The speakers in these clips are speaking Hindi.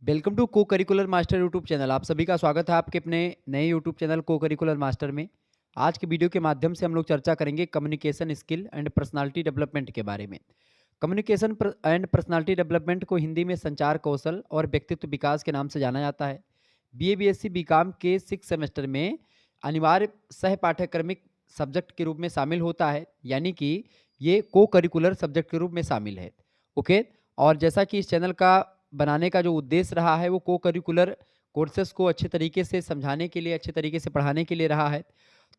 वेलकम टू को करिकुलर मास्टर यूट्यूब चैनल। आप सभी का स्वागत है आपके अपने नए यूट्यूब चैनल को करिकुलर मास्टर में। आज के वीडियो के माध्यम से हम लोग चर्चा करेंगे communication skill and personality development के बारे में। कम्युनिकेशन एंड पर्सनालिटी डेवलपमेंट को हिंदी में संचार कौशल और व्यक्तित्व विकास के नाम से जाना जाता है। बीए बीएससी बीकॉम के 6 सेमेस्टर में अनिवार्य सह पाठ्यक्रमिक सब्जेक्ट के रूप में शामिल होता है, यानी कि ये को करिकुलर सब्जेक्ट के रूप में शामिल है। ओके। और जैसा कि इस चैनल का बनाने का जो उद्देश्य रहा है वो को करिकुलर कोर्सेस को अच्छे तरीके से समझाने के लिए, अच्छे तरीके से पढ़ाने के लिए रहा है।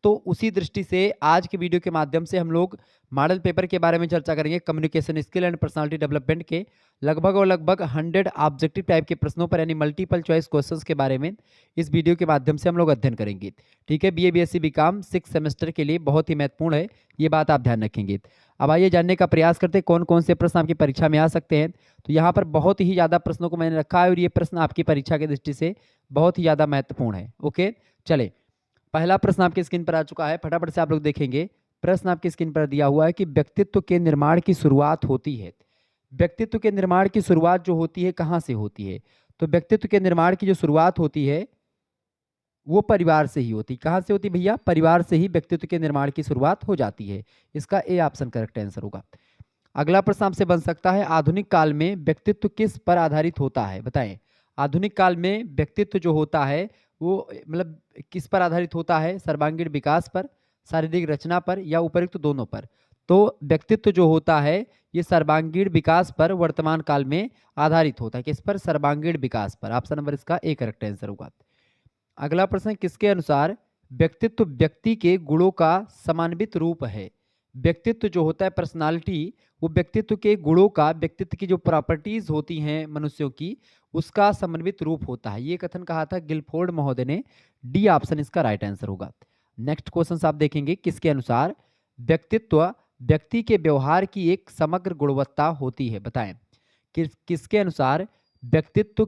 तो उसी दृष्टि से आज के वीडियो के माध्यम से हम लोग मॉडल पेपर के बारे में चर्चा करेंगे। Communication skill and personality development के लगभग 100 ऑब्जेक्टिव टाइप के प्रश्नों पर, यानी मल्टीपल चॉइस क्वेश्चंस के बारे में इस वीडियो के माध्यम से हम लोग अध्ययन करेंगे। ठीक है, बीए बीएससी बीकॉम 6 सेमेस्टर के लिए बहुत ही महत्वपूर्ण है, ये बात आप ध्यान रखेंगे। अब आइए जानने का प्रयास करते हैं कौन कौन से प्रश्न आपकी परीक्षा में आ सकते हैं। तो यहाँ पर बहुत ही ज़्यादा प्रश्नों को मैंने रखा है और ये प्रश्न आपकी परीक्षा की दृष्टि से बहुत ही ज़्यादा महत्वपूर्ण है। ओके, चले पहला प्रश्न आपकी स्क्रीन पर आ चुका है, फटाफट से आप लोग देखेंगे। प्रश्न आपकी स्क्रीन पर दिया हुआ है कि व्यक्तित्व के निर्माण की शुरुआत होती है। व्यक्तित्व के निर्माण की शुरुआत जो होती है कहाँ से होती है? तो व्यक्तित्व के निर्माण की जो शुरुआत होती है वो परिवार से ही होती। कहाँ से होती भैया? परिवार से ही व्यक्तित्व के निर्माण की शुरुआत हो जाती है। इसका ए ऑप्शन करेक्ट आंसर होगा। अगला प्रश्न आपसे बन सकता है, आधुनिक काल में व्यक्तित्व किस पर आधारित होता है? बताएं। आधुनिक काल में व्यक्तित्व जो होता है वो मतलब किस पर आधारित होता है? सर्वांगीण विकास पर, शारीरिक रचना पर, या उपयुक्त दोनों पर? तो व्यक्तित्व जो होता है ये सर्वांगीण विकास पर वर्तमान काल में आधारित होता है। किस पर? सर्वांगीण विकास पर। ऑप्शन नंबर इसका ए करेक्ट आंसर होगा। अगला प्रश्न, किसके अनुसार व्यक्तित्व व्यक्ति के गुणों का समन्वित रूप है? व्यक्तित्व जो होता है, पर्सनालिटी, वो व्यक्तित्व के गुणों का, व्यक्तित्व की जो प्रॉपर्टीज होती हैं मनुष्यों की, उसका समन्वित रूप होता है। ये कथन कहा था गिलफोर्ड महोदय ने। डी ऑप्शन इसका राइट आंसर होगा। नेक्स्ट क्वेश्चन आप देखेंगे, किसके अनुसार व्यक्तित्व व्यक्ति के व्यवहार की एक समग्र गुणवत्ता होती है? बताएं। किसके अनुसार व्यक्तित्व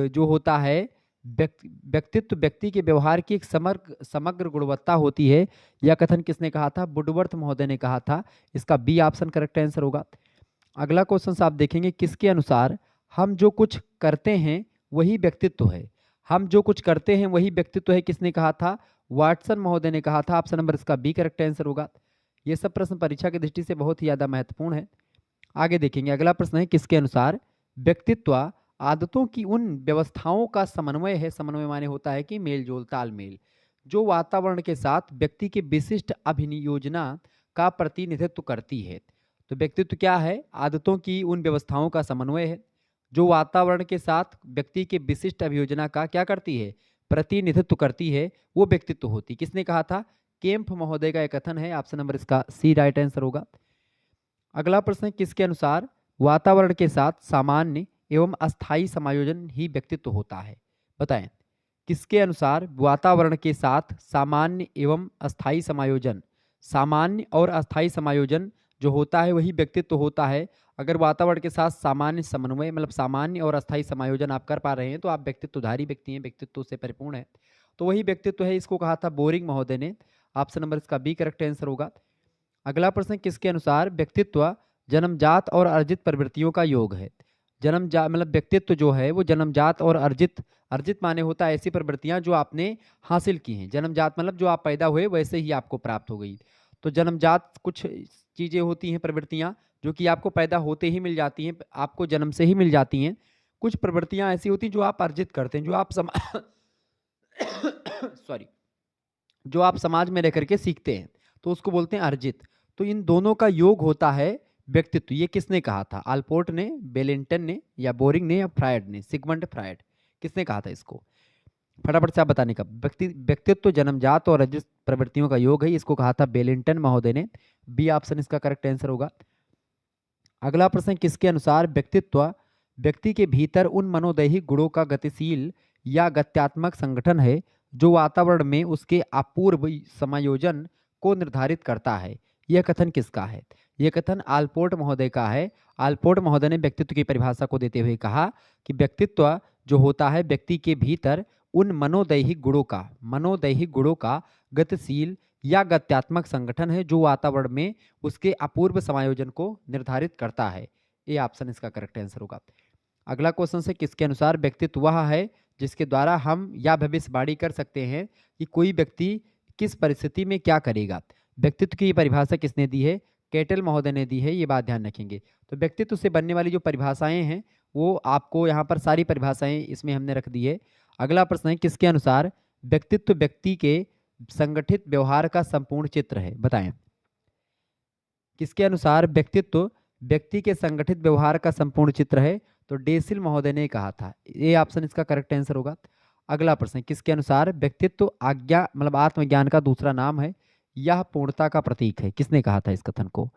जो होता है, व्यक्तित्व व्यक्ति के व्यवहार की एक समग्र समग्र गुणवत्ता होती है? यह कथन किसने कहा था? वुडवर्थ महोदय ने कहा था। इसका बी ऑप्शन करेक्ट आंसर होगा। अगला क्वेश्चन आप देखेंगे, किसके अनुसार हम जो कुछ करते हैं वही व्यक्तित्व है? हम जो कुछ करते हैं वही व्यक्तित्व है, किसने कहा था? वाटसन महोदय ने कहा था। ऑप्शन नंबर इसका बी करेक्ट आंसर होगा। ये सब प्रश्न परीक्षा की दृष्टि से बहुत ही ज्यादा महत्वपूर्ण है। आगे देखेंगे, अगला प्रश्न है, किसके अनुसार व्यक्तित्व आदतों की उन व्यवस्थाओं का समन्वय है? समन्वय माने होता है कि मेलजोल, तालमेल, जो वातावरण के साथ व्यक्ति के विशिष्ट अभिनियोजना का प्रतिनिधित्व करती है। तो व्यक्तित्व क्या है? आदतों की उन व्यवस्थाओं का समन्वय है जो वातावरण के साथ व्यक्ति के विशिष्ट अभियोजना का क्या करती है? प्रतिनिधित्व करती है, वो व्यक्तित्व होती। किसने कहा था? केम्प महोदय का एक कथन है। ऑप्शन नंबर इसका सी राइट आंसर होगा। अगला प्रश्न है, किसके अनुसार वातावरण के साथ सामान्य एवं अस्थायी समायोजन ही व्यक्तित्व होता है? बताएं। किसके अनुसार वातावरण के साथ सामान्य एवं अस्थायी समायोजन, सामान्य और अस्थायी समायोजन जो होता है वही व्यक्तित्व होता है? अगर वातावरण के साथ सामान्य समन्वय मतलब सामान्य और अस्थायी समायोजन आप कर पा रहे हैं तो आप व्यक्तित्वधारी व्यक्ति हैं, व्यक्तित्व से परिपूर्ण है, तो वही व्यक्तित्व है। इसको कहा था बोरिंग महोदय ने। ऑप्शन नंबर इसका बी करेक्ट आंसर होगा। अगला प्रश्न, किसके अनुसार व्यक्तित्व जन्मजात और अर्जित प्रवृत्तियों का योग है? जन्मजात मतलब व्यक्तित्व जो है वो जन्मजात और अर्जित, अर्जित माने होता है ऐसी प्रवृत्तियां जो आपने हासिल की हैं। जन्मजात मतलब जो आप पैदा हुए वैसे ही आपको प्राप्त हो गई। तो जन्मजात कुछ चीजें होती हैं, प्रवृत्तियां जो कि आपको पैदा होते ही मिल जाती हैं, आपको जन्म से ही मिल जाती हैं। कुछ प्रवृत्तियां ऐसी होती हैं जो आप अर्जित करते हैं, जो आप सॉरी जो आप समाज में रह करके सीखते हैं, तो उसको बोलते हैं अर्जित। तो इन दोनों का योग होता है व्यक्तित्व। ये किसने कहा था? अल्पोर्ट ने, बेलेंटन ने, या बोरिंग ने, या फ्रायड ने? Sigmund Freud. किसने कहा था इसको? फटाफट से आप बताने का। व्यक्तित्व जन्मजात और अर्जित प्रवृत्तियों का योग है, इसको कहा था बेलेंटन महोदय ने। बी ऑप्शन इसका करेक्ट आंसर होगा। अगला प्रश्न, किसके अनुसार व्यक्तित्व व्यक्ति के भीतर उन मनोदैहिक गुणों का गतिशील या गत्यात्मक संगठन है जो वातावरण में उसके अपूर्व समायोजन को निर्धारित करता है? यह कथन किसका है? यह कथन आल्पोर्ट महोदय का है। आल्पोर्ट महोदय ने व्यक्तित्व की परिभाषा को देते हुए कहा कि व्यक्तित्व जो होता है व्यक्ति के भीतर उन मनोदैहिक गुणों का गतिशील या गत्यात्मक संगठन है जो वातावरण में उसके अपूर्व समायोजन को निर्धारित करता है। ये ऑप्शन इसका करेक्ट आंसर होगा। अगला क्वेश्चन है किसके अनुसार व्यक्तित्व वह है जिसके द्वारा हम यह भविष्यवाणी कर सकते हैं कि कोई व्यक्ति किस परिस्थिति में क्या करेगा। व्यक्तित्व की परिभाषा किसने दी है, केटल महोदय ने दी है, ये बात ध्यान रखेंगे। तो व्यक्तित्व से बनने वाली जो परिभाषाएं हैं वो आपको यहाँ पर सारी परिभाषाएं इसमें हमने रख दी है। अगला प्रश्न है किसके अनुसार व्यक्तित्व व्यक्ति के संगठित व्यवहार का संपूर्ण चित्र है, बताएं। किसके अनुसार व्यक्तित्व व्यक्ति के संगठित व्यवहार का संपूर्ण चित्र है, तो डेसिल महोदय ने कहा था, ये ऑप्शन इसका करेक्ट आंसर होगा। अगला प्रश्न किसके अनुसार व्यक्तित्व आज्ञा मतलब आत्मज्ञान का दूसरा नाम है, यह पूर्णता का प्रतीक है, किसने कहा था इस कथन को।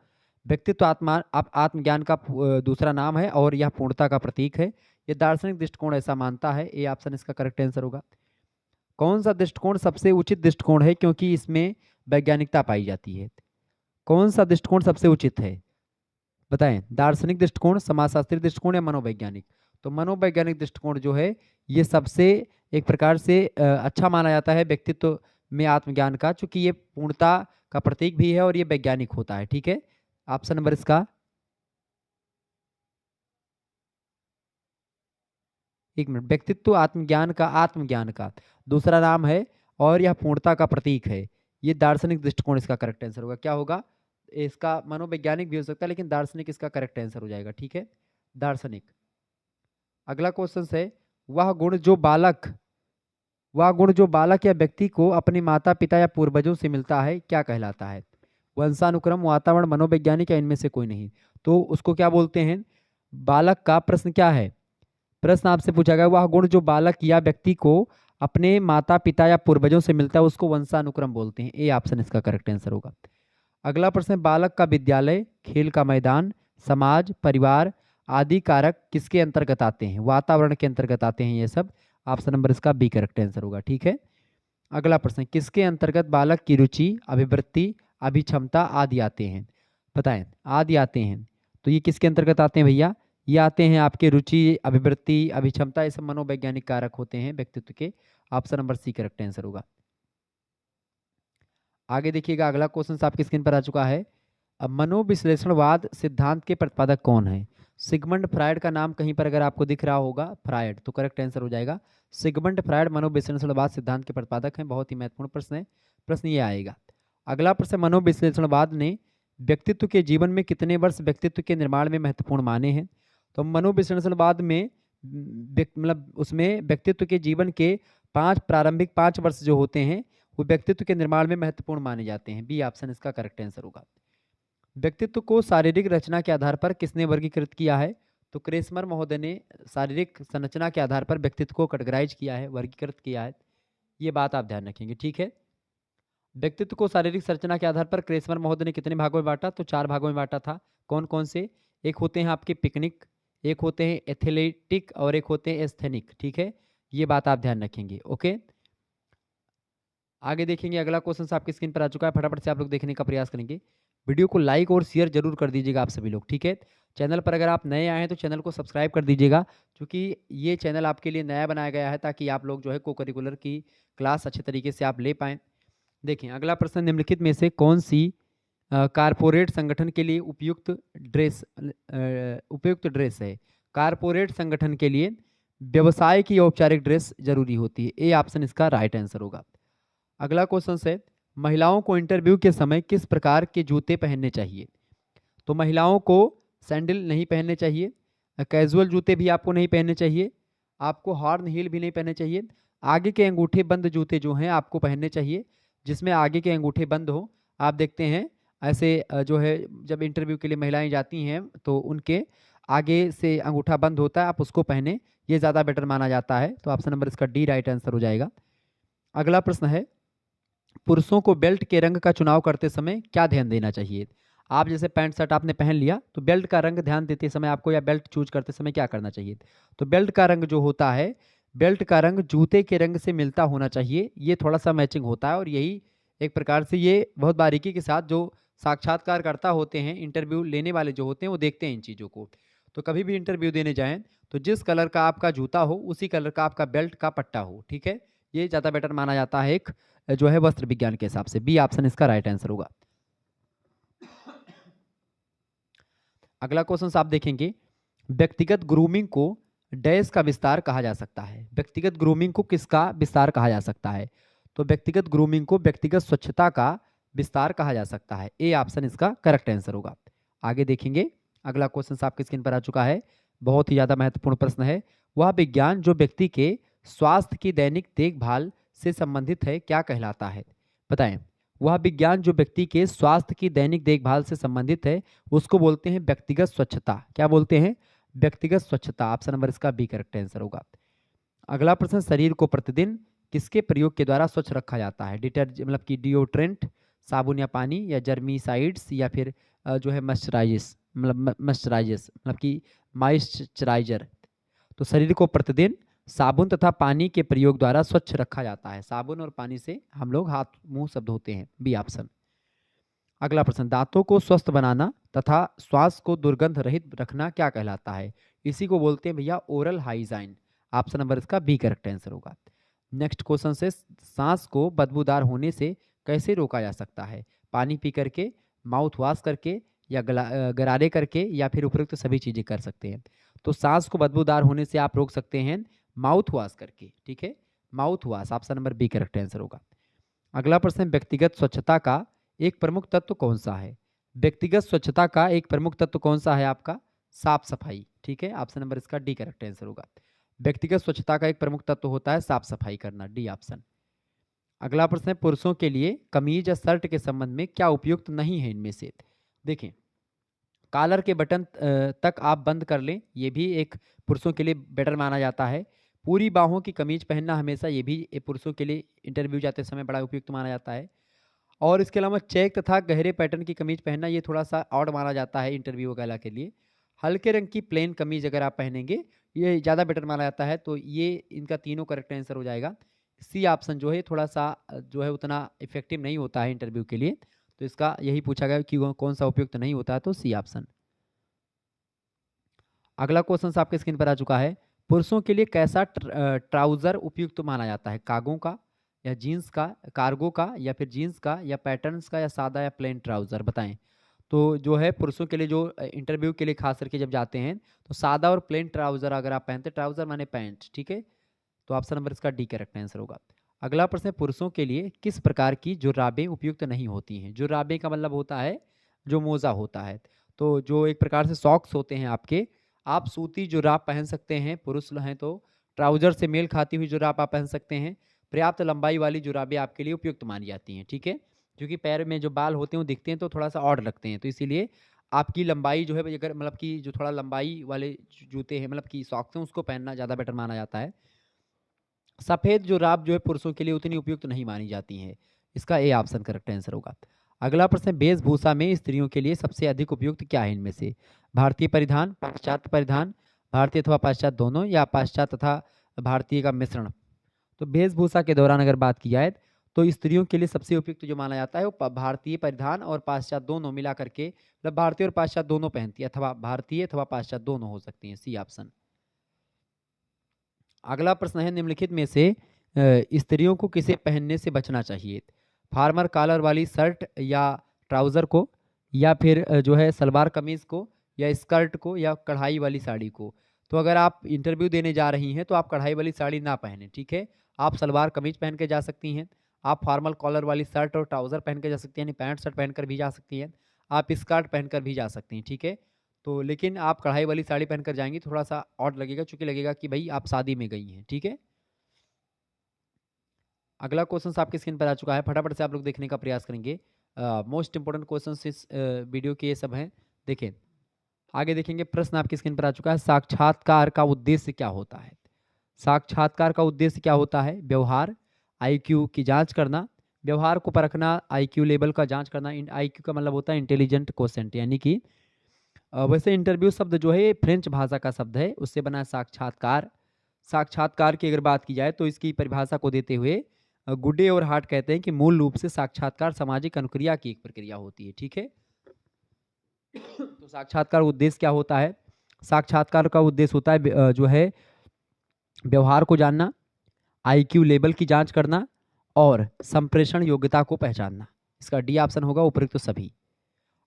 व्यक्तित्व आत्मज्ञान का दूसरा नाम है और यह पूर्णता का प्रतीक है, यह दार्शनिक दृष्टिकोण ऐसा मानता है, ये ऑप्शन इसका करेक्ट आंसर होगा। कौन सा दृष्टिकोण सबसे उचित दृष्टिकोण है क्योंकि इसमें वैज्ञानिकता पाई जाती है। कौन सा दृष्टिकोण सबसे उचित है, बताएं। दार्शनिक दृष्टिकोण, समाजशास्त्री दृष्टिकोण या मनोवैज्ञानिक। तो मनोवैज्ञानिक दृष्टिकोण जो है ये सबसे एक प्रकार से अच्छा माना जाता है व्यक्तित्व में आत्मज्ञान का, चूंकि ये पूर्णता का प्रतीक भी है और ये वैज्ञानिक होता है। ठीक है, ऑप्शन नंबर इसका एक मिनट, व्यक्तित्व आत्मज्ञान का दूसरा नाम है और यह पूर्णता का प्रतीक है, ये दार्शनिक दृष्टिकोण इसका करेक्ट आंसर होगा। क्या होगा इसका, मनोवैज्ञानिक भी हो सकता है लेकिन दार्शनिक इसका करेक्ट आंसर हो जाएगा। ठीक है, दार्शनिक। अगला क्वेश्चन है वह गुण जो बालक या व्यक्ति को अपने माता पिता या पूर्वजों से मिलता है क्या कहलाता है। वंशानुक्रम, वातावरण, मनोवैज्ञानिक या इनमें से कोई नहीं। तो उसको क्या बोलते हैं, बालक का प्रश्न क्या है, प्रश्न आपसे पूछा गया वह गुण जो बालक या व्यक्ति को अपने माता पिता या पूर्वजों से मिलता है उसको वंशानुक्रम बोलते हैं, ए ऑप्शन इसका करेक्ट आंसर होगा। अगला प्रश्न है बालक का विद्यालय, खेल का मैदान, समाज, परिवार आदि कारक किसके अंतर्गत आते हैं, वातावरण के अंतर्गत आते हैं ये सब, ऑप्शन नंबर इसका बी करेक्ट आंसर होगा। ठीक है, अगला प्रश्न किसके अंतर्गत बालक की रुचि, अभिवृत्ति, अभिक्षमता आदि आते हैं, बताएं। आदि आते हैं, तो ये किसके अंतर्गत आते हैं भैया, ये आते हैं आपके रुचि, अभिवृत्ति, अभिक्षमता, ये सब मनोवैज्ञानिक कारक होते हैं व्यक्तित्व के, option number C correct answer होगा। आगे देखिएगा, अगला क्वेश्चन आपकी स्क्रीन पर आ चुका है। अब मनोविश्लेषणवाद सिद्धांत के प्रतिपादक कौन है। सिगमंड फ्रायड का नाम कहीं पर अगर आपको दिख रहा होगा फ्रायड, तो करेक्ट आंसर हो जाएगा। सिगमंड फ्रायड मनोविश्लेषणवाद सिद्धांत के प्रतिपादक हैं, बहुत ही महत्वपूर्ण प्रश्न है, प्रश्न ये आएगा। अगला प्रश्न, मनोविश्लेषणवाद ने व्यक्तित्व के जीवन में कितने वर्ष व्यक्तित्व के निर्माण में महत्वपूर्ण माने हैं। तो मनोविश्लेषणवाद में मतलब उसमें व्यक्तित्व के जीवन के प्रारंभिक 5 वर्ष जो होते हैं वो व्यक्तित्व के निर्माण में महत्वपूर्ण माने जाते हैं, बी ऑप्शन इसका करेक्ट आंसर होगा। व्यक्तित्व को शारीरिक रचना के आधार पर किसने वर्गीकृत किया है, तो क्रेसमर महोदय ने शारीरिक संरचना के आधार पर व्यक्तित्व को कैटेगराइज किया है, वर्गीकृत किया है, ये बात आप ध्यान रखेंगे। ठीक है, व्यक्तित्व को शारीरिक संरचना के आधार पर क्रेसमर महोदय ने कितने भागों में बांटा, तो 4 भागों में बांटा था। कौन कौन से, एक होते हैं आपके पिकनिक, एक होते हैं एथलेटिक और एक होते हैं एस्थेनिक। ठीक है, ये बात आप ध्यान रखेंगे। ओके, आगे देखेंगे, अगला क्वेश्चन आपकी स्क्रीन पर आ चुका है, फटाफट से आप लोग देखने का प्रयास करेंगे। वीडियो को लाइक और शेयर जरूर कर दीजिएगा आप सभी लोग। ठीक है, चैनल पर अगर आप नए आए हैं तो चैनल को सब्सक्राइब कर दीजिएगा, क्योंकि ये चैनल आपके लिए नया बनाया गया है ताकि आप लोग जो है को करिकुलर की क्लास अच्छे तरीके से आप ले पाएँ। देखें, अगला प्रश्न, निम्नलिखित में से कौन सी कारपोरेट संगठन के लिए उपयुक्त ड्रेस है। कारपोरेट संगठन के लिए व्यवसाय की औपचारिक ड्रेस जरूरी होती है, ए ऑप्शन इसका राइट आंसर होगा। अगला क्वेश्चन है, महिलाओं को इंटरव्यू के समय किस प्रकार के जूते पहनने चाहिए। तो महिलाओं को सैंडल नहीं पहनने चाहिए, कैजुअल जूते भी आपको नहीं पहनने चाहिए, आपको हॉर्न हील भी नहीं पहनने चाहिए, आगे के अंगूठे बंद जूते जो हैं आपको पहनने चाहिए, जिसमें आगे के अंगूठे बंद हो। आप देखते हैं ऐसे जो है जब इंटरव्यू के लिए महिलाएं जाती हैं तो उनके आगे से अंगूठा बंद होता है, आप उसको पहने, ये ज़्यादा बेटर माना जाता है। तो ऑप्शन नंबर इसका डी राइट आंसर हो जाएगा। अगला प्रश्न है, पुरुषों को बेल्ट के रंग का चुनाव करते समय क्या ध्यान देना चाहिए। आप जैसे पैंट शर्ट आपने पहन लिया तो बेल्ट का रंग ध्यान देते समय आपको, या बेल्ट चूज करते समय क्या करना चाहिए। तो बेल्ट का रंग जो होता है, बेल्ट का रंग जूते के रंग से मिलता होना चाहिए, ये थोड़ा सा मैचिंग होता है, और यही एक प्रकार से ये बहुत बारीकी के साथ जो साक्षात्कारकर्ता होते हैं, इंटरव्यू लेने वाले जो होते हैं वो देखते हैं इन चीज़ों को। तो कभी भी इंटरव्यू देने जाएं तो जिस कलर का आपका जूता हो उसी कलर का आपका बेल्ट का पट्टा हो। ठीक है, ये ज़्यादा बेटर माना जाता है एक जो है वस्त्र विज्ञान के हिसाब से, बी ऑप्शन इसका राइट आंसर होगा। अगला क्वेश्चन आप देखेंगे, व्यक्तिगत ग्रूमिंग को डैश का विस्तार कहा जा सकता है? व्यक्तिगत ग्रूमिंग को किसका विस्तार कहा जा सकता है? तो व्यक्तिगत ग्रूमिंग को व्यक्तिगत स्वच्छता का विस्तार कहा जा सकता है। ए ऑप्शन इसका करेक्ट आंसर होगा। आगे देखेंगे, अगला क्वेश्चन आपकी स्क्रीन पर आ चुका है। बहुत ही ज़्यादा महत्वपूर्ण प्रश्न है। वह विज्ञान जो व्यक्ति के स्वास्थ्य की दैनिक देखभाल से संबंधित है क्या कहलाता है? बताएं। वह विज्ञान जो व्यक्ति के स्वास्थ्य की दैनिक देखभाल से संबंधित है उसको बोलते हैं व्यक्तिगत स्वच्छता। क्या बोलते हैं? व्यक्तिगत स्वच्छता। ऑप्शन नंबर इसका बी करेक्ट आंसर होगा। अगला प्रश्न, शरीर को प्रतिदिन किसके प्रयोग के द्वारा स्वच्छ रखा जाता है? डिटर्जेंट मतलब कि डिओड्रेंट, साबुन या पानी, या जर्मीसाइड्स, या फिर जो है मॉइस्चराइजर्स मतलब कि मॉइस्चराइजर। तो शरीर को प्रतिदिन साबुन तथा पानी के प्रयोग द्वारा स्वच्छ रखा जाता है। साबुन और पानी से हम लोग हाथ मुंह सब धोते हैं। B option. अगला प्रश्न, दांतों को स्वस्थ बनाना तथा श्वास को दुर्गंध रहित रखना क्या कहलाता है? इसी को बोलते हैं भैया ओरल हाइजाइन। ऑप्शन नंबर इसका बी करेक्ट आंसर होगा। नेक्स्ट क्वेश्चन से, सांस को बदबूदार होने से कैसे रोका जा सकता है? पानी पी करके, माउथ वॉश करके, या गरारे करके, या फिर उपयुक्त सभी चीज़ें कर सकते हैं। तो सांस को बदबूदार होने से आप रोक सकते हैं माउथ वॉश करके। ठीक है, mouth wash. Option number B correct answer होगा। अगला प्रश्न, व्यक्तिगत स्वच्छता का एक प्रमुख तत्व कौन सा है? व्यक्तिगत स्वच्छता का एक प्रमुख तत्व कौन सा है आपका? साफ सफाई। ठीक है, ऑप्शन नंबर इसका डी करेक्ट आंसर होगा। व्यक्तिगत स्वच्छता का एक प्रमुख तत्व होता है साफ सफाई करना। D option. अगला प्रश्न है, पुरुषों के लिए कमीज या शर्ट के संबंध में क्या उपयुक्त नहीं है इनमें से? देखें, कॉलर के बटन तक आप बंद कर लें, ये भी एक पुरुषों के लिए बेटर माना जाता है। पूरी बाहों की कमीज पहनना हमेशा ये भी पुरुषों के लिए इंटरव्यू जाते समय बड़ा उपयुक्त माना जाता है। और इसके अलावा चेक तथा गहरे पैटर्न की कमीज पहनना ये थोड़ा सा ऑड माना जाता है इंटरव्यू वगैरह के लिए। हल्के रंग की प्लेन कमीज अगर आप पहनेंगे ये ज़्यादा बेटर माना जाता है। तो ये इनका तीनों करेक्ट आंसर हो जाएगा। सी ऑप्शन जो है थोड़ा सा जो है उतना इफेक्टिव नहीं होता है इंटरव्यू के लिए। तो इसका यही पूछा गया कि कौन सा उपयुक्त नहीं होता है, तो सी ऑप्शन। अगला क्वेश्चन आपके स्क्रीन पर आ चुका है। पुरुषों के लिए कैसा ट्राउजर उपयुक्त माना जाता है? कागों का, या जीन्स का, कार्गो का, या फिर जीन्स का, या पैटर्न्स का, या सादा या प्लेन ट्राउजर? बताएं। तो जो है पुरुषों के लिए जो इंटरव्यू के लिए खास करके जब जाते हैं तो सादा और प्लेन ट्राउजर अगर आप पहनते, ट्राउजर माने पैंट। ठीक है, तो ऑप्शन नंबर इसका डी करेक्ट आंसर होगा। अगला प्रश्न है, पुरुषों के लिए किस प्रकार की जुराबें उपयुक्त नहीं होती हैं? जुराबें का मतलब होता है जो मोजा होता है। तो जो एक प्रकार से सॉक्स होते हैं आपके, आप सूती जुराब पहन सकते हैं। पुरुष हैं तो ट्राउजर से मेल खाती हुई जुराब आप पहन सकते हैं। पर्याप्त लंबाई वाली जुराबें आपके लिए उपयुक्त मानी जाती हैं। ठीक है, क्योंकि पैर में जो बाल होते हैं वो दिखते हैं तो थोड़ा सा ऑड लगते हैं, तो इसीलिए आपकी लंबाई जो है अगर मतलब कि जो थोड़ा लंबाई वाले जूते हैं मतलब कि सॉक्स हैं उसको पहनना ज़्यादा बेटर माना जाता है। सफ़ेद जुराब जो है पुरुषों के लिए उतनी उपयुक्त नहीं मानी जाती हैं। इसका ए ऑप्शन करेक्ट आंसर होगा। अगला प्रश्न है, वेशभूषा में स्त्रियों के लिए सबसे अधिक उपयुक्त क्या है इनमें से? भारतीय परिधान, पाश्चात्य परिधान, भारतीय अथवा पाश्चात्य दोनों, या पाश्चात्य तथा भारतीय का मिश्रण? तो वेशभूषा के दौरान अगर बात की जाए तो स्त्रियों के लिए सबसे उपयुक्त जो माना जाता है वो भारतीय परिधान और पाश्चात्य दोनों मिला करके, मतलब भारतीय और पाश्चात्य दोनों पहनती है, अथवा भारतीय अथवा पाश्चात्य दोनों हो सकती हैं। C option. अगला प्रश्न है, निम्नलिखित में से स्त्रियों को किसे पहनने से बचना चाहिए? फार्मर कॉलर वाली शर्ट या ट्राउज़र को, या फिर जो है सलवार कमीज़ को, या स्कर्ट को, या कढ़ाई वाली साड़ी को? तो अगर आप इंटरव्यू देने जा रही हैं तो आप कढ़ाई वाली साड़ी ना पहनें। ठीक है, आप सलवार कमीज पहन के जा सकती हैं, आप फार्मल कॉलर वाली शर्ट और ट्राउज़र पहन के जा सकती हैं, यानी पैंट शर्ट पहनकर भी जा सकती हैं, आप स्कर्ट पहनकर भी जा सकती हैं। ठीक है, तो लेकिन आप कढ़ाई वाली साड़ी पहनकर जाएंगी थोड़ा सा ऑड लगेगा, चूंकि लगेगा कि भाई आप शादी में गई हैं। ठीक है, अगला क्वेश्चन आपके स्क्रीन पर आ चुका है, फटाफट से आप लोग देखने का प्रयास करेंगे। मोस्ट इंपोर्टेंट क्वेश्चन इस वीडियो के ये सब हैं। देखें, आगे देखेंगे, प्रश्न आपकी स्क्रीन पर आ चुका है, साक्षात्कार का उद्देश्य क्या होता है? साक्षात्कार का उद्देश्य क्या होता है? व्यवहार, आईक्यू की जांच करना, व्यवहार को परखना, आईक्यू लेवल का जांच करना। आईक्यू का मतलब होता है इंटेलिजेंट क्वोशेंट, यानी कि वैसे इंटरव्यू शब्द जो है फ्रेंच भाषा का शब्द है, उससे बना है साक्षात्कार। साक्षात्कार की अगर बात की जाए तो इसकी परिभाषा को देते हुए गुडे और हार्ट कहते हैं कि मूल रूप से साक्षात्कार सामाजिक अनुक्रिया की एक प्रक्रिया होती है। ठीक है, तो साक्षात्कार उद्देश्य क्या होता है? साक्षात्कार का उद्देश्य होता है जो है व्यवहार को जानना, आईक्यू लेवल की जांच करना, और संप्रेषण योग्यता को पहचानना। इसका डी ऑप्शन होगा, उपयुक्त तो सभी।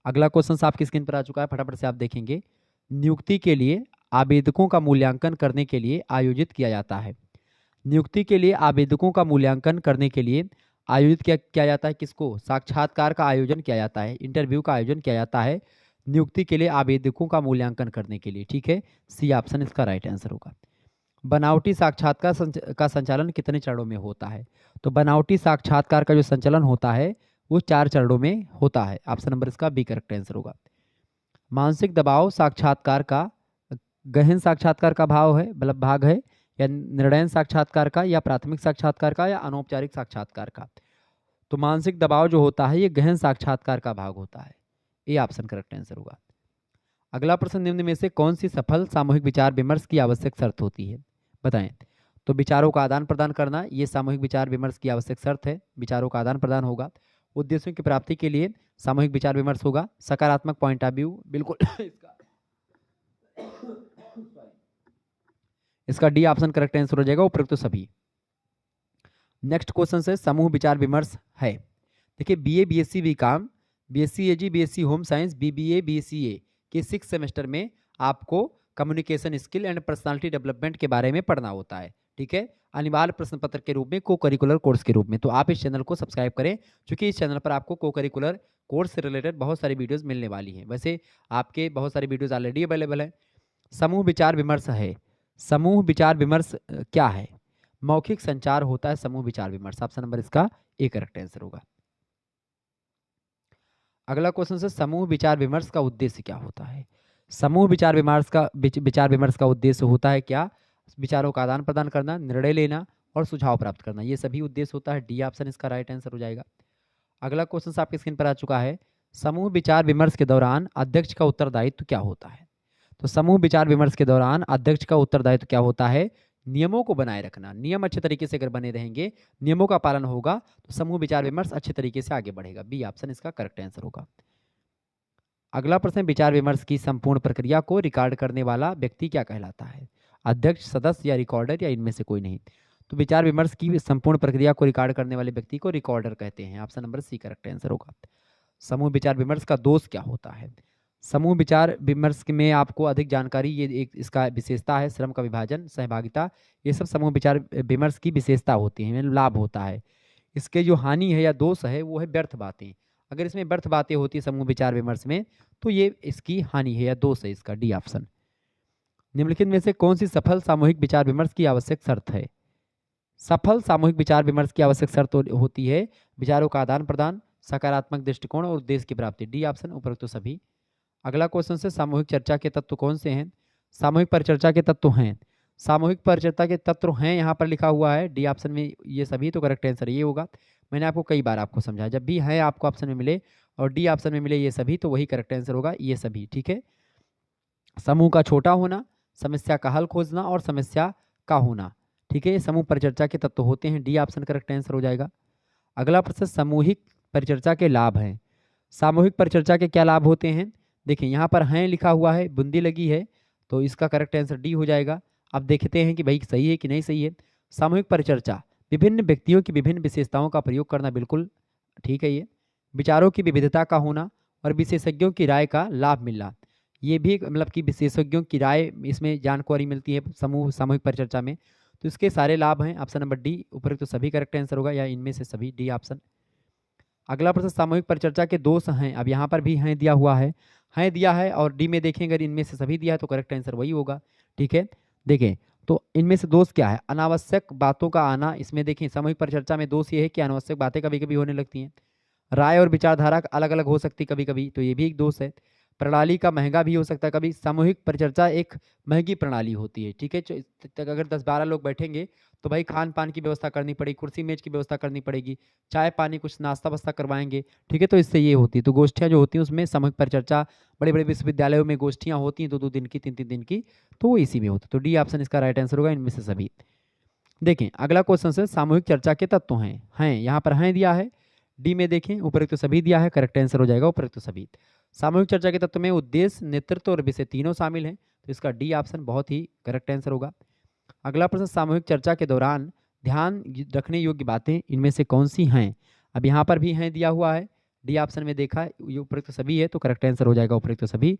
अगला क्वेश्चन आपकी स्क्रीन पर आ चुका है, फटाफट से आप देखेंगे। नियुक्ति के लिए आवेदकों का मूल्यांकन करने के लिए आयोजित किया जाता है। नियुक्ति के लिए आवेदकों का मूल्यांकन करने के लिए आयोजित किया जाता है किसको? साक्षात्कार का आयोजन किया जाता है, इंटरव्यू का आयोजन किया जाता है नियुक्ति के लिए आवेदकों का मूल्यांकन करने के लिए। ठीक है, सी ऑप्शन इसका राइट आंसर होगा। बनावटी साक्षात्कार का संचालन कितने चरणों में होता है? तो बनावटी साक्षात्कार का जो संचालन होता है वो 4 चरणों में होता है। ऑप्शन नंबर इसका बी करेक्ट आंसर होगा। मानसिक दबाव साक्षात्कार का गहन साक्षात्कार का भाव है, मतलब भाग है, या निर्णयन साक्षात्कार का, या प्राथमिक साक्षात्कार का, या अनौपचारिक साक्षात्कार का? तो मानसिक दबाव जो होता है ये गहन साक्षात्कार का भाग होता है। ये ऑप्शन करेक्ट आंसर होगा। अगला प्रश्न, निम्न में से कौन सी सफल सामूहिक विचार विमर्श की आवश्यक शर्त होती है? बताएं। तो विचारों का आदान प्रदान करना ये सामूहिक विचार विमर्श की आवश्यक शर्त है। विचारों का आदान प्रदान होगा। उद्देश्यों की प्राप्ति के लिए सामूहिक विचार विमर्श होगा। सकारात्मक पॉइंट ऑफ व्यू, बिल्कुल इसका डी ऑप्शन करेक्ट आंसर हो जाएगा, उपरोक्त तो सभी। नेक्स्ट क्वेश्चन से समूह विचार विमर्श है। देखिए, BA BSc BCom, BSc AG, BSc home science, BBA, BCA के 6 सेमेस्टर में आपको communication skill and personality development के बारे में पढ़ना होता है। ठीक है, अनिवार्य प्रश्न पत्र के रूप में, को करिकुलर कोर्स के रूप में। तो आप इस चैनल को सब्सक्राइब करें, क्योंकि इस चैनल पर आपको को करिकुलर कोर्स से रिलेटेड बहुत सारी वीडियोस मिलने वाली हैं। वैसे आपके बहुत सारी वीडियोस ऑलरेडी अवेलेबल है। समूह विचार विमर्श है। समूह विचार विमर्श क्या है? मौखिक संचार होता है समूह विचार विमर्श। ऑप्शन नंबर इसका ए करेक्ट आंसर होगा। अगला क्वेश्चन से समूह विचार विमर्श का उद्देश्य क्या होता है? समूह विचार विमर्श का उद्देश्य होता है क्या? विचारों का आदान प्रदान करना, निर्णय लेना और सुझाव प्राप्त करना, ये सभी उद्देश्य होता है। डी ऑप्शन इसका राइट आंसर हो जाएगा। अगला क्वेश्चन आपकी स्क्रीन पर आ चुका है। समूह विचार विमर्श के दौरान अध्यक्ष का उत्तरदायित्व क्या होता है? तो समूह विचार विमर्श के दौरान अध्यक्ष का उत्तरदायित्व क्या होता है? नियमों को बनाए रखना। नियम अच्छे तरीके से अगर बने रहेंगे, नियमों का पालन होगा, तो समूह विचार विमर्श अच्छे तरीके से आगे बढ़ेगा। बी ऑप्शन इसका करेक्ट आंसर होगा। अगला प्रश्न, विचार विमर्श की संपूर्ण प्रक्रिया को रिकॉर्ड करने वाला व्यक्ति क्या कहलाता है? अध्यक्ष, सदस्य या रिकॉर्डर, या इनमें से कोई नहीं? तो विचार विमर्श की संपूर्ण प्रक्रिया को रिकॉर्ड करने वाले व्यक्ति को रिकॉर्डर कहते हैं। Option number C correct answer होगा। समूह विचार विमर्श का दोष क्या होता है? समूह विचार विमर्श में आपको अधिक जानकारी, ये एक इसका विशेषता है, श्रम का विभाजन, सहभागिता, ये सब समूह विचार विमर्श की विशेषता होती है, लाभ होता है। इसके जो हानि है या दोष है वो है व्यर्थ बातें। अगर इसमें व्यर्थ बातें होती है समूह विचार विमर्श में, तो ये इसकी हानि है या दोष है, इसका डी ऑप्शन। निम्नलिखित में से कौन सी सफल सामूहिक विचार विमर्श की आवश्यक शर्त है? सफल सामूहिक विचार विमर्श की आवश्यक शर्त होती है विचारों का आदान प्रदान, सकारात्मक दृष्टिकोण और उद्देश्य की प्राप्ति। डी ऑप्शन, उपरोक्त तो सभी। अगला क्वेश्चन से सामूहिक चर्चा के तत्व कौन से हैं? सामूहिक परिचर्चा के तत्व हैं। सामूहिक परिचर्चा के तत्व हैं यहाँ पर लिखा हुआ है डी ऑप्शन में, ये सभी, तो करेक्ट आंसर ये होगा। मैंने आपको कई बार आपको समझाया, जब भी है आपको ऑप्शन में मिले और डी ऑप्शन में मिले ये सभी, तो वही करेक्ट आंसर होगा, ये सभी। ठीक है, समूह का छोटा होना, समस्या का हल खोजना और समस्या का होना। ठीक है, ये समूह परिचर्चा के तत्व होते हैं। डी ऑप्शन करेक्ट आंसर हो जाएगा। अगला प्रश्न, सामूहिक परिचर्चा के लाभ हैं। सामूहिक परिचर्चा के क्या लाभ होते हैं? देखिए, यहाँ पर हैं लिखा हुआ है, बूंदी लगी है, तो इसका करेक्ट आंसर डी हो जाएगा। अब देखते हैं कि भाई सही है कि नहीं सही है। सामूहिक परिचर्चा, विभिन्न व्यक्तियों की विभिन्न विशेषताओं का प्रयोग करना, बिल्कुल ठीक है ये। विचारों की विविधता का होना और विशेषज्ञों की राय का लाभ मिलना, ये भी मतलब कि विशेषज्ञों की राय इसमें जानकारी मिलती है सामूहिक परिचर्चा में, तो इसके सारे लाभ हैं। ऑप्शन नंबर डी, उपरोक्त तो सभी करेक्ट आंसर होगा, या इनमें से सभी, डी ऑप्शन। अगला प्रश्न, सामूहिक परिचर्चा के दोष हैं। अब यहाँ पर भी हैं दिया हुआ है, हैं दिया है, और डी में देखें अगर इनमें से सभी दिया है तो करेक्ट आंसर वही होगा। ठीक है, देखें तो इनमें से दोष क्या है? अनावश्यक बातों का आना। इसमें देखें सामूहिक परिचर्चा में दोष ये है कि अनावश्यक बातें कभी कभी होने लगती हैं। राय और विचारधारा अलग अलग हो सकती कभी कभी, तो ये भी एक दोष है। प्रणाली का महंगा भी हो सकता है कभी। सामूहिक परिचर्चा एक महंगी प्रणाली होती है। ठीक है, अगर 10-12 लोग बैठेंगे तो भाई खान पान की व्यवस्था करनी पड़ेगी, कुर्सी मेज की व्यवस्था करनी पड़ेगी, चाय पानी कुछ नाश्ता वास्ता करवाएंगे। ठीक है, तो इससे ये होती है। तो गोष्ठियाँ जो होती हैं उसमें सामूहिक परिचर्चा, बड़े बड़े विश्वविद्यालयों में गोष्ठियाँ होती हैं 2-2 दिन की, 3-3 दिन की, तो वो इसी में होती है। तो डी ऑप्शन इसका राइट आंसर होगा, इनमें से सभी। देखें अगला क्वेश्चन से सामूहिक चर्चा के तत्व हैं यहाँ पर हैं दिया है। डी में देखें उपरोक्त तो सभी दिया है, करेक्ट आंसर हो जाएगा उपरोक्त तो सभी। सामूहिक चर्चा के तत्व में उद्देश्य, नेतृत्व और विषय तीनों शामिल हैं, तो इसका डी ऑप्शन बहुत ही करेक्ट आंसर होगा। अगला प्रश्न, सामूहिक चर्चा के दौरान ध्यान रखने योग्य बातें इनमें से कौन सी हैं? अब यहाँ पर भी हैं दिया हुआ है, डी ऑप्शन में देखा ये उपरोक्त सभी है, तो करेक्ट आंसर हो जाएगा उपरोक्त सभी।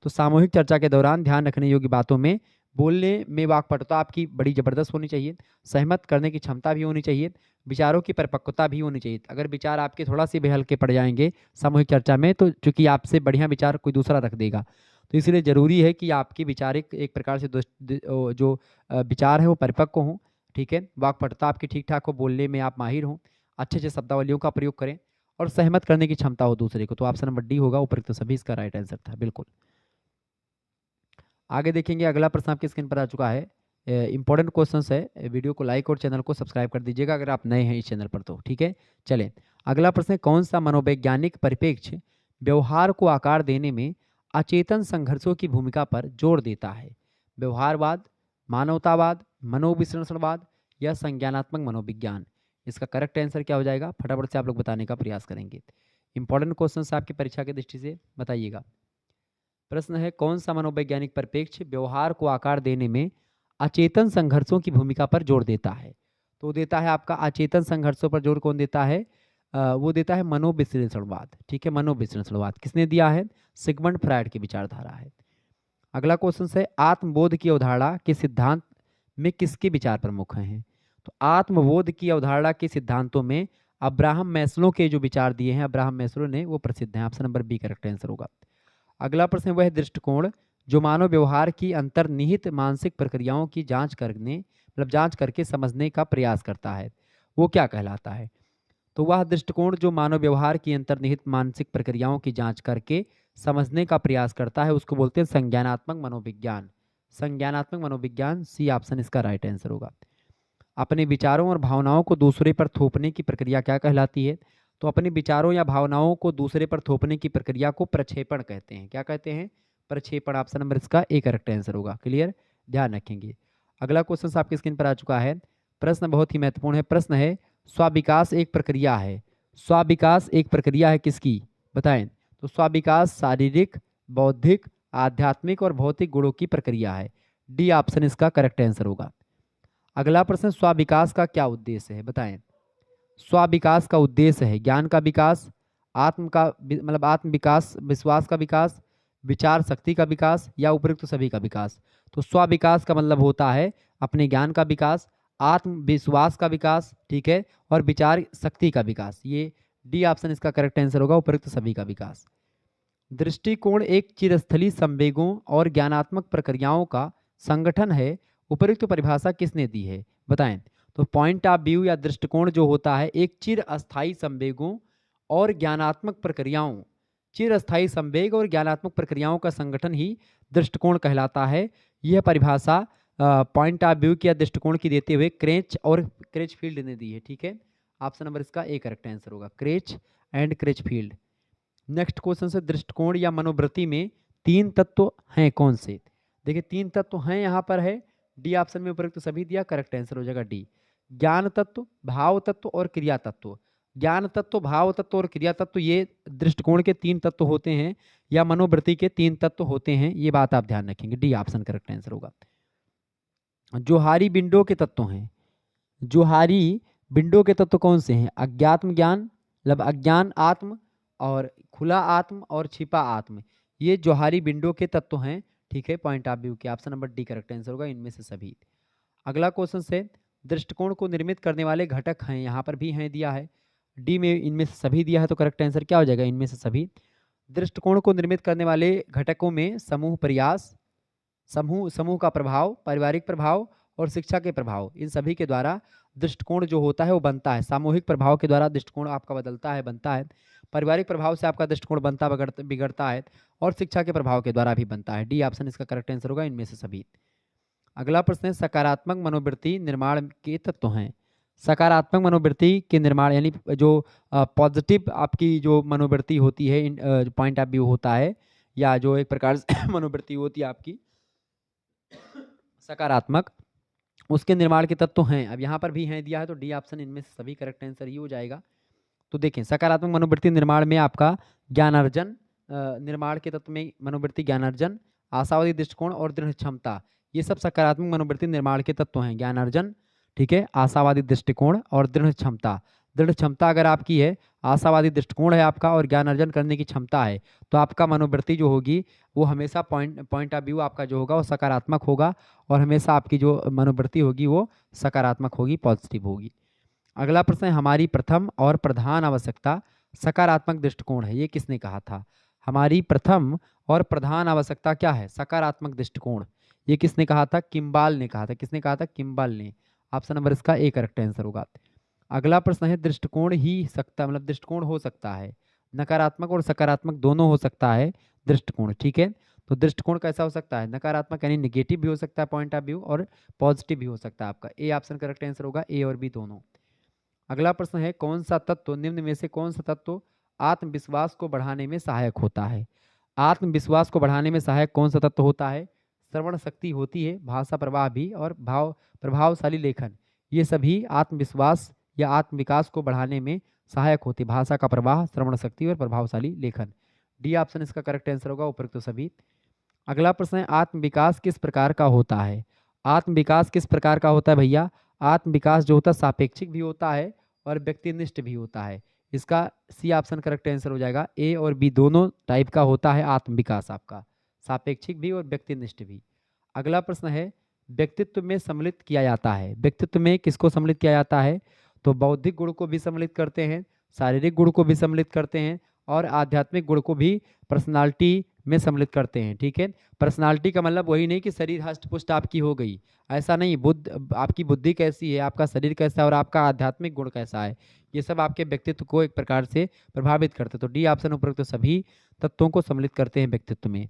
तो सामूहिक चर्चा के दौरान ध्यान रखने योग्य बातों में बोलने में वाक्पटुता आपकी बड़ी जबरदस्त होनी चाहिए, सहमत करने की क्षमता भी होनी चाहिए, विचारों की परिपक्वता भी होनी चाहिए। अगर विचार आपके थोड़ा से भी हल्के पड़ जाएंगे सामूहिक चर्चा में, तो चूंकि आपसे बढ़िया विचार कोई दूसरा रख देगा, तो इसलिए जरूरी है कि आपकी विचारिक एक प्रकार से जो विचार है वो परिपक्व हों, ठीक है, वाक्पटुता आपकी ठीक ठाक हो, बोलने में आप माहिर हों, अच्छे अच्छे शब्दावलियों का प्रयोग करें और सहमत करने की क्षमता हो दूसरे को। तो ऑप्शन नंबर डी होगा उपयुक्त सभी, इसका राइट आंसर था। बिल्कुल। आगे देखेंगे, अगला प्रश्न आपकी स्क्रीन पर आ चुका है, इंपॉर्टेंट क्वेश्चन है। वीडियो को लाइक और चैनल को सब्सक्राइब कर दीजिएगा अगर आप नए हैं इस चैनल पर, तो ठीक है। चलें, अगला प्रश्न है, कौन सा मनोवैज्ञानिक परिप्रेक्ष्य व्यवहार को आकार देने में अचेतन संघर्षों की भूमिका पर जोर देता है? व्यवहारवाद, मानवतावाद, मनोविश्लेषणवाद या संज्ञानात्मक मनोविज्ञान? इसका करेक्ट आंसर क्या हो जाएगा, फटाफट से आप लोग बताने का प्रयास करेंगे। इंपॉर्टेंट क्वेश्चन आपकी परीक्षा की दृष्टि से, बताइएगा। प्रश्न है, कौन सा मनोवैज्ञानिक परिप्रेक्ष्य व्यवहार को आकार देने में अचेतन संघर्षों की भूमिका पर जोर देता है? तो देता है आपका अचेतन संघर्षों पर जोर कौन देता है? वो देता है मनोविश्लेषणवाद, ठीक है, मनोविश्लेषणवाद किसने दिया है? सिगमंड फ्रायड की विचारधारा है। अगला क्वेश्चन है, आत्मबोध की अवधारणा के सिद्धांत में किसके विचार प्रमुख हैं? तो आत्मबोध की अवधारणा के सिद्धांतों में अब्राहम मैस्लो के जो विचार दिए हैं, अब्राहम मैस्लो ने, वो प्रसिद्ध हैं। Option number B correct answer होगा। अगला प्रश्न, वह दृष्टिकोण जो मानव व्यवहार की अंतर्निहित मानसिक प्रक्रियाओं की जांच करके समझने का प्रयास करता है, वो क्या कहलाता है? तो वह दृष्टिकोण जो मानव व्यवहार की अंतर्निहित मानसिक प्रक्रियाओं की जांच करके समझने का प्रयास करता है, उसको बोलते हैं संज्ञानात्मक मनोविज्ञान। संज्ञानात्मक मनोविज्ञान, सी ऑप्शन इसका राइट आंसर होगा। अपने विचारों और भावनाओं को दूसरे पर थोपने की प्रक्रिया क्या कहलाती है? तो अपने विचारों या भावनाओं को दूसरे पर थोपने की प्रक्रिया को प्रक्षेपण कहते हैं। क्या कहते हैं? प्रक्षेपण। ऑप्शन नंबर इसका ए करेक्ट आंसर होगा। क्लियर, ध्यान रखेंगे। अगला क्वेश्चन आपकी स्क्रीन पर आ चुका है, प्रश्न बहुत ही महत्वपूर्ण है। प्रश्न है, स्वाविकास एक प्रक्रिया है। स्वाविकास एक प्रक्रिया है किसकी, बताएं? तो स्वाविकास शारीरिक, बौद्धिक, आध्यात्मिक और भौतिक गुणों की प्रक्रिया है। डी ऑप्शन इसका करेक्ट आंसर होगा। अगला प्रश्न, स्वाविकास का क्या उद्देश्य है, बताएं? स्वाविकास का उद्देश्य है ज्ञान का विकास, आत्म विकास, विश्वास का विकास, विचार शक्ति का विकास या उपयुक्त सभी का विकास। तो स्वाविकास का मतलब होता है अपने ज्ञान का विकास, आत्मविश्वास का विकास, ठीक है, और विचार शक्ति का विकास। ये डी ऑप्शन इसका करेक्ट आंसर होगा, उपयुक्त सभी का विकास। दृष्टिकोण एक चिरस्थली संवेगों और ज्ञानात्मक प्रक्रियाओं का संगठन है, उपयुक्त परिभाषा किसने दी है, बताएं? तो पॉइंट ऑफ व्यू या दृष्टिकोण जो होता है एक चिर अस्थायी संवेगों और ज्ञानात्मक प्रक्रियाओं, चिर अस्थायी संवेग और ज्ञानात्मक प्रक्रियाओं का संगठन ही दृष्टिकोण कहलाता है। यह परिभाषा पॉइंट ऑफ व्यू या दृष्टिकोण की देते हुए क्रेच और क्रेचफील्ड ने दी है, ठीक है। ऑप्शन नंबर इसका ए करेक्ट आंसर होगा, क्रेच एंड क्रेचफील्ड। नेक्स्ट क्वेश्चन से, दृष्टिकोण या मनोवृत्ति में तीन तत्व हैं कौन से? देखिए तीन तत्व हैं यहाँ पर है, डी ऑप्शन में उपयुक्त सभी दिया, करेक्ट आंसर हो जाएगा डी। ज्ञान तत्व, भाव तत्व और क्रिया तत्व। ज्ञान तत्व, भाव तत्व और क्रिया तत्व ये दृष्टिकोण के तीन तत्व होते हैं या मनोवृत्ति के तीन तत्व होते हैं, ये बात आप ध्यान रखेंगे। डी ऑप्शन करेक्ट आंसर होगा। जोहारी विंडो के तत्व हैं, जोहारी विंडो के तत्व कौन से हैं? अज्ञात्म ज्ञान, मतलब अज्ञान आत्म, और खुला आत्म और छिपा आत्म, ये जोहारी विंडो के तत्व हैं, ठीक है, पॉइंट ऑफ व्यू के। Option number D correct answer होगा इनमें से सभी। अगला क्वेश्चन से, दृष्टिकोण को निर्मित करने वाले घटक हैं, यहाँ पर भी हैं दिया है, डी में इनमें से सभी दिया है, तो करेक्ट आंसर क्या हो जाएगा, इनमें से सभी। दृष्टिकोण को निर्मित करने वाले घटकों में समूह प्रयास, समूह का प्रभाव, पारिवारिक प्रभाव और शिक्षा के प्रभाव, इन सभी के द्वारा दृष्टिकोण जो होता है वो बनता है। सामूहिक प्रभाव के द्वारा दृष्टिकोण आपका बदलता है, बनता है, पारिवारिक प्रभाव से आपका दृष्टिकोण बनता बिगड़ता है, और शिक्षा के प्रभाव के द्वारा भी बनता है। डी ऑप्शन इसका करेक्ट आंसर होगा इनमें से सभी। अगला प्रश्न है, सकारात्मक मनोवृत्ति निर्माण के तत्व हैं। सकारात्मक मनोवृत्ति के निर्माण यानी जो पॉजिटिव आपकी जो मनोवृत्ति होती है, पॉइंट ऑफ व्यू होता है, या जो एक प्रकार से मनोवृत्ति होती है आपकी सकारात्मक, उसके निर्माण के तत्व हैं। अब यहाँ पर भी हैं दिया है, तो डी ऑप्शन इनमें से सभी करेक्ट आंसर ही हो जाएगा। तो देखें, सकारात्मक मनोवृत्ति निर्माण में आपका ज्ञानार्जन, निर्माण के तत्व में मनोवृत्ति ज्ञानार्जन, आशावादी दृष्टिकोण और दृढ़ क्षमता, ये सब सकारात्मक मनोवृत्ति निर्माण के तत्व हैं। ज्ञानार्जन, ठीक है, आशावादी दृष्टिकोण और दृढ़ क्षमता, दृढ़ क्षमता अगर आपकी है, आशावादी दृष्टिकोण है आपका और ज्ञान अर्जन करने की क्षमता है, तो आपका मनोवृत्ति जो होगी वो हमेशा पॉइंट ऑफ व्यू आपका जो होगा वो सकारात्मक होगा और हमेशा आपकी जो मनोवृत्ति होगी वो सकारात्मक होगी, पॉजिटिव होगी। अगला प्रश्न है, हमारी प्रथम और प्रधान आवश्यकता सकारात्मक दृष्टिकोण है। ये किसने कहा था? हमारी प्रथम और प्रधान आवश्यकता क्या है? सकारात्मक दृष्टिकोण। ये किसने कहा था? किम्बाल ने कहा था। किसने कहा था? किम्बाल ने। ऑप्शन नंबर इसका ए करेक्ट आंसर होगा। अगला प्रश्न है, दृष्टिकोण ही सकता मतलब दृष्टिकोण हो सकता है, नकारात्मक और सकारात्मक दोनों हो सकता है दृष्टिकोण, ठीक है। तो दृष्टिकोण कैसा हो सकता है? नकारात्मक यानी निगेटिव भी हो सकता है पॉइंट ऑफ व्यू और पॉजिटिव भी हो सकता है आपका। ए ऑप्शन करेक्ट आंसर होगा, ए और बी दोनों। अगला प्रश्न है, कौन सा तत्व निम्न में से कौन सा तत्व आत्मविश्वास को बढ़ाने में सहायक होता है? आत्मविश्वास को बढ़ाने में सहायक कौन सा तत्व होता है? श्रवण शक्ति होती है, भाषा प्रवाह भी और प्रभावशाली लेखन, ये सभी आत्मविश्वास या आत्मविकास को बढ़ाने में सहायक होती है। भाषा का प्रवाह, श्रवण शक्ति और प्रभावशाली लेखन। डी ऑप्शन इसका करेक्ट आंसर होगा, उपरोक्त तो सभी। अगला प्रश्न है, आत्मविकास किस प्रकार का होता है? आत्मविकास किस प्रकार का होता है भैया? आत्मविकास जो होता है सापेक्षिक भी होता है और व्यक्तिनिष्ठ भी होता है। इसका सी ऑप्शन करेक्ट आंसर हो जाएगा। ए और बी दोनों टाइप का होता है आत्मविकास आपका, सापेक्षिक भी और व्यक्तिनिष्ठ भी। अगला प्रश्न है, व्यक्तित्व में सम्मिलित किया जाता है। व्यक्तित्व में किसको सम्मिलित किया जाता है? तो बौद्धिक गुण को भी सम्मिलित करते हैं, शारीरिक गुण को भी सम्मिलित करते हैं और आध्यात्मिक गुण को भी पर्सनालिटी में सम्मिलित करते हैं, ठीक है। पर्सनालिटी का मतलब वही नहीं कि शरीर हष्ट पुष्ट आपकी हो गई, ऐसा नहीं। आपकी बुद्धि कैसी है, आपका शरीर कैसा है और आपका आध्यात्मिक गुण कैसा है, ये सब आपके व्यक्तित्व को एक प्रकार से प्रभावित करते हैं। तो डी ऑप्शन उपरोक्त तो सभी तत्वों को सम्मिलित करते हैं व्यक्तित्व में।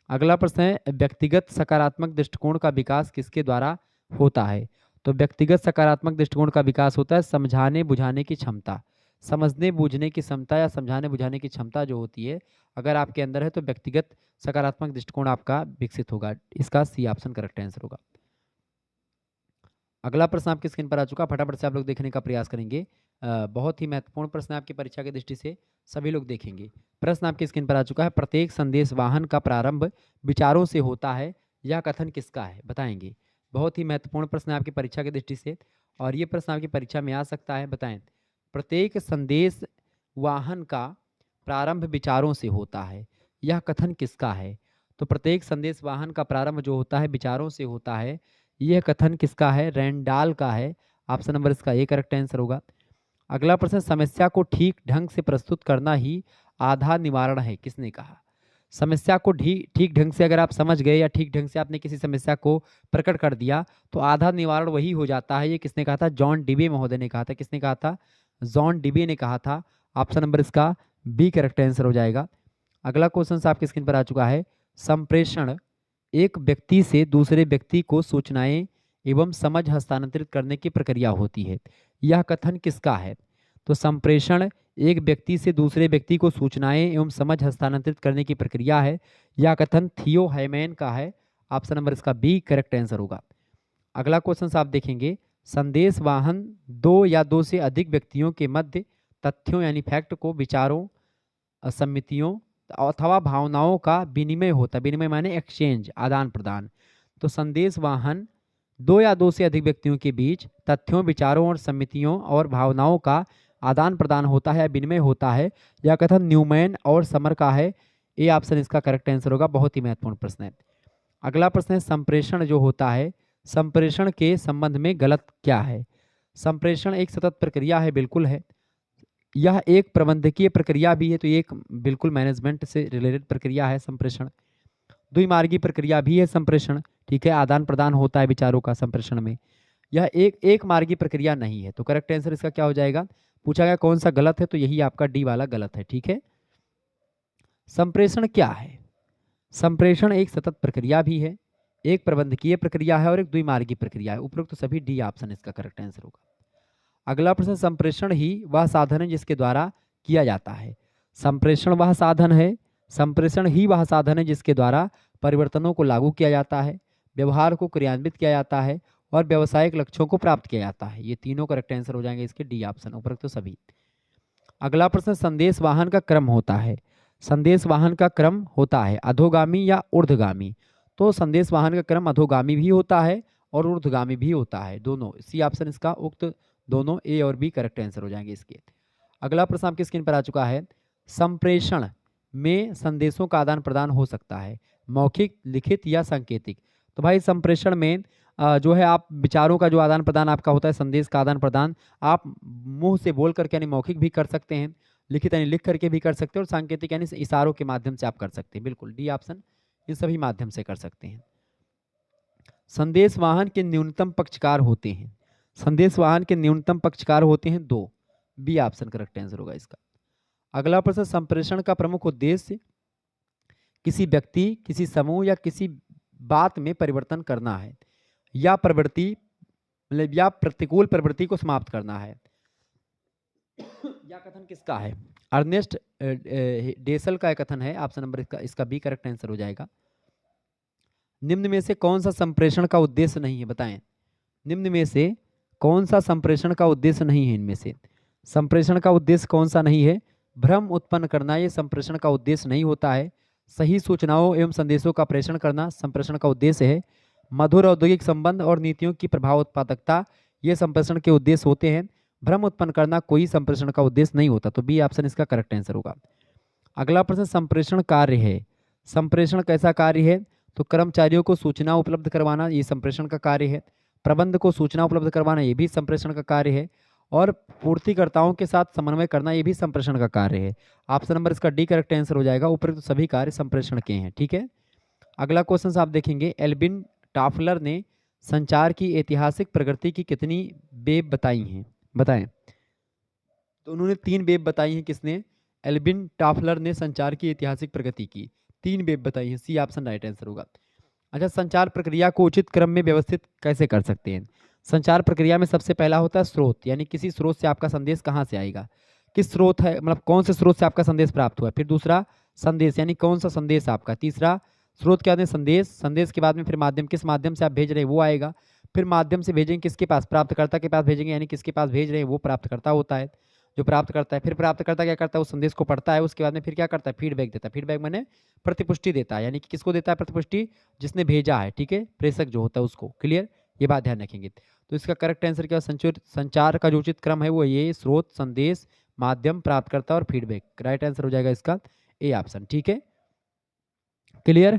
अगला प्रश्न है, व्यक्तिगत सकारात्मक दृष्टिकोण का विकास किसके द्वारा होता है? तो व्यक्तिगत सकारात्मक दृष्टिकोण का विकास होता है समझाने बुझाने की क्षमता, समझने बूझने की क्षमता या समझाने बुझाने की क्षमता जो होती है अगर आपके अंदर है तो व्यक्तिगत सकारात्मक दृष्टिकोण आपका विकसित होगा। इसका सी ऑप्शन करेक्ट आंसर होगा। अगला प्रश्न आपकी स्क्रीन पर आ चुका, फटाफट से आप लोग देखने का प्रयास करेंगे। बहुत ही महत्वपूर्ण प्रश्न है आपकी परीक्षा की दृष्टि से, सभी लोग देखेंगे। प्रश्न आपकी स्क्रीन पर आ चुका है, प्रत्येक संदेश वाहन का प्रारंभ विचारों से होता है, यह कथन किसका है? बताएंगे। बहुत ही महत्वपूर्ण प्रश्न है आपकी परीक्षा की दृष्टि से और ये प्रश्न आपकी परीक्षा में आ सकता है। बताएं, प्रत्येक संदेश वाहन का प्रारंभ विचारों से होता है, यह कथन किसका है? तो प्रत्येक संदेश वाहन का प्रारंभ जो होता है विचारों से होता है, यह कथन किसका है? रैंडाल का है। ऑप्शन नंबर इसका ए करेक्ट आंसर होगा। अगला प्रश्न, समस्या को ठीक ढंग से प्रस्तुत करना ही आधा निवारण है, किसने कहा? समस्या को ठीक ढंग से अगर आप समझ गए या ठीक ढंग से आपने किसी समस्या को प्रकट कर दिया तो आधा निवारण वही हो जाता है। ये किसने कहा था? जॉन डीबे महोदय ने कहा था। किसने कहा था? जॉन डीबे ने कहा था। ऑप्शन नंबर इसका बी करेक्ट आंसर हो जाएगा। अगला क्वेश्चन आपकी स्क्रीन पर आ चुका है, संप्रेषण एक व्यक्ति से दूसरे व्यक्ति को सूचनाएं एवं समझ हस्तांतरित करने की प्रक्रिया होती है, यह कथन किसका है? तो संप्रेषण एक व्यक्ति से दूसरे व्यक्ति को सूचनाएं एवं समझ हस्तांतरित करने की प्रक्रिया है, यह कथन थियो हैमैन का है। ऑप्शन नंबर इसका बी करेक्ट आंसर होगा। अगला क्वेश्चन आप देखेंगे, संदेश वाहन दो या दो से अधिक व्यक्तियों के मध्य तथ्यों यानी फैक्ट को विचारों, सम्मितियों अथवा भावनाओं का विनिमय होता है। विनिमय माने एक्सचेंज, आदान प्रदान। तो संदेश वाहन दो या दो से अधिक व्यक्तियों के बीच तथ्यों, विचारों और सम्मितियों और भावनाओं का आदान प्रदान होता है, विनिमय होता है, यह कथन न्यूमैन और समर का है। ए ऑप्शन इसका करेक्ट आंसर होगा। बहुत ही महत्वपूर्ण प्रश्न है। अगला प्रश्न है, संप्रेषण जो होता है, संप्रेषण के संबंध में गलत क्या है? संप्रेषण एक सतत प्रक्रिया है, बिल्कुल है। यह एक प्रबंधकीय प्रक्रिया भी है, तो ये एक बिल्कुल मैनेजमेंट से रिलेटेड प्रक्रिया है संप्रेषण। द्विमार्गी प्रक्रिया भी है संप्रेषण, ठीक है, आदान प्रदान होता है विचारों का संप्रेषण में। यह एक मार्गी प्रक्रिया नहीं है। तो करेक्ट आंसर इसका क्या हो जाएगा? पूछा गया कौन सा गलत है, तो यही आपका डी वाला गलत है, ठीक है। संप्रेषण क्या है? संप्रेषण एक सतत प्रक्रिया भी है, एक प्रबंधकीय प्रक्रिया है और एक द्विमार्गी प्रक्रिया है। उपरोक्त तो सभी डी ऑप्शन इसका करेक्ट आंसर होगा। अगला प्रश्न, संप्रेषण ही वह साधन है जिसके द्वारा किया जाता है। संप्रेषण वह साधन है, संप्रेषण ही वह साधन है जिसके द्वारा परिवर्तनों को लागू किया जाता है, व्यवहार को क्रियान्वित किया जाता है और व्यावसायिक लक्ष्यों को प्राप्त किया जाता है। ये तीनों करेक्ट आंसर हो जाएंगे इसके डी ऑप्शन, उपरोक्त तो सभी। अगला प्रश्न, संदेश वाहन का क्रम होता है। संदेश वाहन का क्रम होता है अधोगामी या ऊर्ध्वगामी? तो संदेश वाहन का क्रम अधोगामी भी होता है और ऊर्ध्वगामी भी होता है, दोनों। सी ऑप्शन इसका उक्त दोनों ए और बी करेक्ट आंसर हो जाएंगे इसके। अगला प्रश्न आपकी स्क्रीन पर आ चुका है, संप्रेषण में संदेशों का आदान प्रदान हो सकता है, मौखिक, लिखित या सांकेतिक। तो भाई संप्रेषण में जो है आप विचारों का जो आदान प्रदान आपका होता है, संदेश का आदान प्रदान आप मुंह से बोल करके यानी मौखिक भी कर सकते हैं, लिखित यानी लिख करके भी कर सकते हैं, और सांकेतिक यानी इशारों के माध्यम से आप कर सकते हैं। बिल्कुल डी ऑप्शन, इन सभी माध्यम से कर सकते हैं। संदेश वाहन के न्यूनतम पक्षकार होते हैं, संदेश वाहन के न्यूनतम पक्षकार होते हैं 2, बी ऑप्शन करेक्ट आंसर होगा इसका। अगला प्रश्न, संप्रेषण का प्रमुख उद्देश्य किसी व्यक्ति, किसी समूह या किसी बात में परिवर्तन करना है, या प्रवृत्ति मतलब या प्रतिकूल प्रवृत्ति को समाप्त करना है। यह कथन किसका है? अर्नेस्ट डेसल का कथन है, ऑप्शन नंबर इसका बी करेक्ट आंसर हो जाएगा। निम्न में से कौन सा संप्रेषण का उद्देश्य नहीं है, बताएं। निम्न में से कौन सा संप्रेषण का उद्देश्य नहीं है? इनमें से संप्रेषण का उद्देश्य कौन सा नहीं है? भ्रम उत्पन्न करना ये संप्रेषण का उद्देश्य नहीं होता है। सही सूचनाओं एवं संदेशों का प्रेषण करना संप्रेषण का उद्देश्य है। मधुर औद्योगिक संबंध और नीतियों की प्रभाव उत्पादकता ये संप्रेषण के उद्देश्य होते हैं। भ्रम उत्पन्न करना कोई संप्रेषण का उद्देश्य नहीं होता, तो बी ऑप्शन इसका करेक्ट आंसर होगा। अगला प्रश्न, संप्रेषण कार्य है, संप्रेषण कैसा कार्य है? तो कर्मचारियों को सूचना उपलब्ध करवाना ये संप्रेषण का कार्य है। प्रबंध को सूचना उपलब्ध करवाना ये भी संप्रेषण का कार्य है। और पूर्तिकर्ताओं के साथ समन्वय करना ये भी संप्रेषण का कार्य है। ऑप्शन नंबर इसका डी करेक्ट आंसर हो जाएगा। उपरोक्त सभी कार्य संप्रेषण के हैं, ठीक है। अगला क्वेश्चन आप देखेंगे, एल्विन टॉफलर ने संचार की ऐतिहासिक प्रगति की कितनी वेब बताई हैं, बताएं। तो उन्होंने 3 वेब बताई हैं। किसने? एल्विन टॉफलर ने संचार की ऐतिहासिक प्रगति की 3 वेब बताई हैं, सी ऑप्शन राइट आंसर होगा। अच्छा, संचार प्रक्रिया को उचित क्रम में व्यवस्थित कैसे कर सकते हैं? संचार प्रक्रिया में सबसे पहला होता है स्रोत, यानी किसी स्रोत से आपका संदेश कहाँ से आएगा, किस स्रोत है, मतलब कौन से स्रोत से आपका संदेश प्राप्त हुआ। फिर दूसरा संदेश, यानी कौन सा संदेश आपका। तीसरा स्रोत क्या है? संदेश। संदेश के बाद में फिर माध्यम, किस माध्यम से आप भेज रहे हैं वो आएगा। फिर माध्यम से भेजेंगे किसके पास? प्राप्तकर्ता के पास भेजेंगे, यानी किसके पास भेज रहे हैं वो प्राप्तकर्ता होता है जो प्राप्त करता है। फिर प्राप्तकर्ता क्या करता है? उस संदेश को पढ़ता है, उसके बाद में फिर क्या करता है? फीडबैक देता है। फीडबैक माने प्रतिपुष्टि देता है, यानी कि किसको देता है प्रतिपुष्टि? जिसने भेजा है, ठीक है, प्रेषक जो होता है उसको। क्लियर, ये बात ध्यान रखेंगे। तो इसका करेक्ट आंसर क्या? संचार का जो उचित क्रम है वो ये, स्रोत, संदेश, माध्यम, प्राप्तकर्ता और फीडबैक। राइट आंसर हो जाएगा इसका ए ऑप्शन, ठीक है। क्लियर,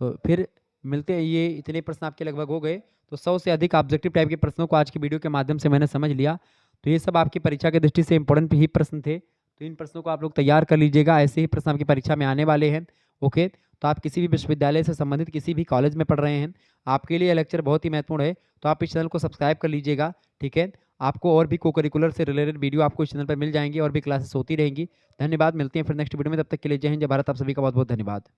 तो फिर मिलते हैं। ये इतने प्रश्न आपके लगभग हो गए। तो 100 से अधिक ऑब्जेक्टिव टाइप के प्रश्नों को आज की वीडियो के माध्यम से मैंने समझ लिया। तो ये सब आपकी परीक्षा की दृष्टि से इंपॉर्टेंट ही प्रश्न थे, तो इन प्रश्नों को आप लोग तैयार कर लीजिएगा। ऐसे ही प्रश्न आपकी परीक्षा में आने वाले हैं। ओके, तो आप किसी भी विश्वविद्यालय से संबंधित किसी भी कॉलेज में पढ़ रहे हैं, आपके लिए लेक्चर बहुत ही महत्वपूर्ण है, तो आप इस चैनल को सब्सक्राइब कर लीजिएगा, ठीक है। आपको और भी को करिकुलर से रिलेटेड वीडियो आपको इस चैनल पर मिल जाएंगी और भी क्लासेस होती रहेंगी। धन्यवाद, मिलते हैं फिर नेक्स्ट वीडियो में। तब तक के लिए जय हिंद, जय भारत। आप सभी का बहुत बहुत धन्यवाद।